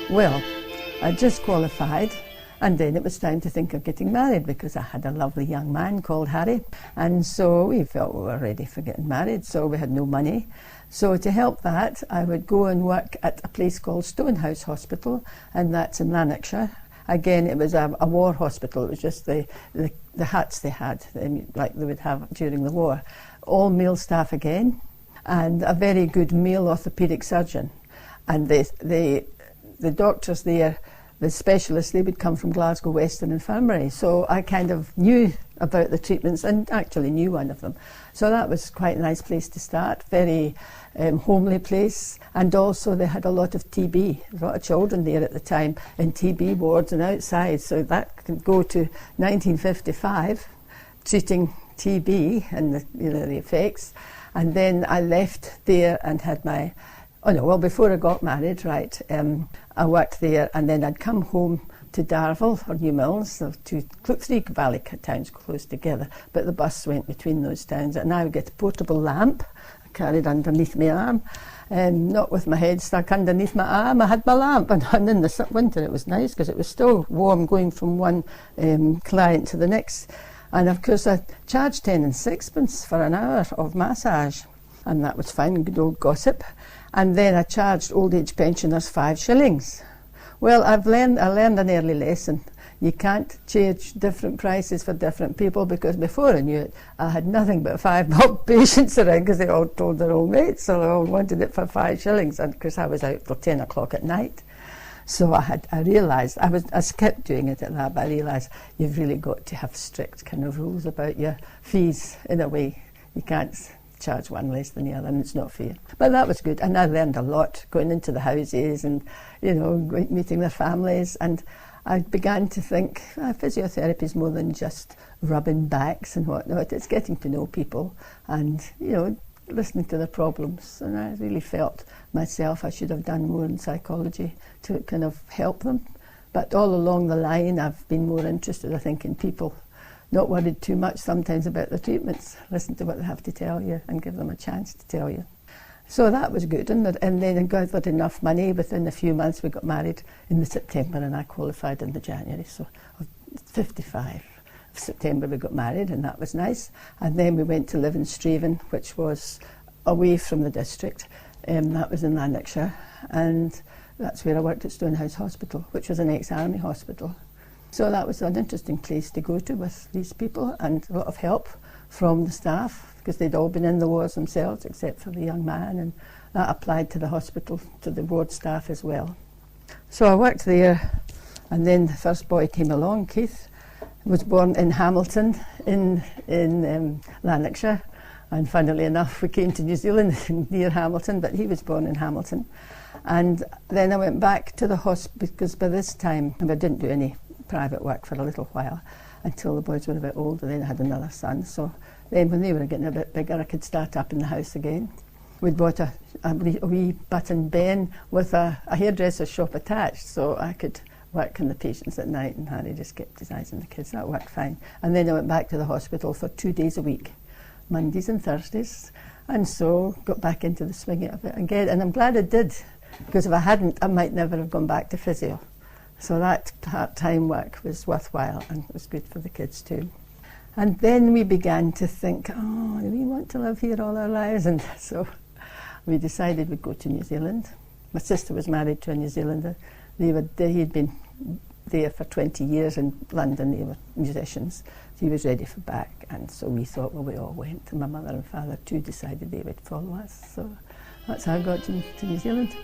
Well, I just qualified, and then it was time to think of getting married because I had a lovely young man called Harry, and so we felt we were ready for getting married, so we had no money. So to help that, I would go and work at a place called Stonehouse Hospital, and that's in Lanarkshire. Again, it was a war hospital. It was just the huts they had, like they would have during the war. All male staff again, and a very good male orthopaedic surgeon. And the doctors there, the specialists, they would come from Glasgow Western Infirmary. So I kind of knew about the treatments and actually knew one of them. So that was quite a nice place to start, very homely place. And also they had a lot of TB, a lot of children there at the time in TB wards and outside. So that could go to 1955, treating TB and the effects. And then I left there and had my, before I got married, right, I worked there, and then I'd come home to Darvel or New Mills, so three valley towns close together, but the bus went between those towns, and I would get a portable lamp I carried underneath my arm, not with my head stuck underneath my arm. I had my lamp, and in the winter it was nice because it was still warm going from one client to the next. And of course I charged 10 and sixpence for an hour of massage, and that was fine, good old gossip. And then I charged old age pensioners 5 shillings. Well, I learned an early lesson. You can't charge different prices for different people, because before I knew it, I had nothing but 5 bob patients around because they all told their own rates, so they all wanted it for 5 shillings, and because I was out till 10 o'clock at night. So I realised, I kept doing it at that, but I realised you've really got to have strict kind of rules about your fees in a way. You can't charge one less than the other, and it's not fair. But that was good, and I learned a lot going into the houses and, meeting their families, and I began to think physiotherapy is more than just rubbing backs and whatnot. It's getting to know people and, listening to their problems, and I really felt myself I should have done more in psychology to kind of help them. But all along the line I've been more interested, I think, in people, not worried too much sometimes about the treatments. Listen to what they have to tell you and give them a chance to tell you. So that was good, and then I gathered enough money. Within a few months we got married in the September, and I qualified in the January, so 55. September we got married, and that was nice. And then we went to live in Straven, which was away from the district. That was in Lanarkshire, and that's where I worked at Stonehouse Hospital, which was an ex-army hospital. So that was an interesting place to go to with these people, and a lot of help from the staff, because they'd all been in the wars themselves except for the young man, and that applied to the hospital, to the ward staff as well. So I worked there, and then the first boy came along, Keith, was born in Hamilton in Lanarkshire, and funnily enough we came to New Zealand near Hamilton, but he was born in Hamilton. And then I went back to the hospital, because by this time I didn't do any private work for a little while until the boys were a bit older. Then I had another son, so then when they were getting a bit bigger I could start up in the house again. We'd bought a wee button Ben with a hairdresser's shop attached, so I could work on the patients at night, and Harry just kept his eyes on the kids. That worked fine. And then I went back to the hospital for 2 days a week, Mondays and Thursdays, and so got back into the swing of it again. And I'm glad I did, because if I hadn't, I might never have gone back to physio. So that part-time work was worthwhile, and it was good for the kids too. And then we began to think, do we want to live here all our lives? And so we decided we'd go to New Zealand. My sister was married to a New Zealander. He'd been there for 20 years in London. They were musicians. He was ready for back, and so we thought, well, we all went, and my mother and father too decided they would follow us. So that's how I got to New Zealand.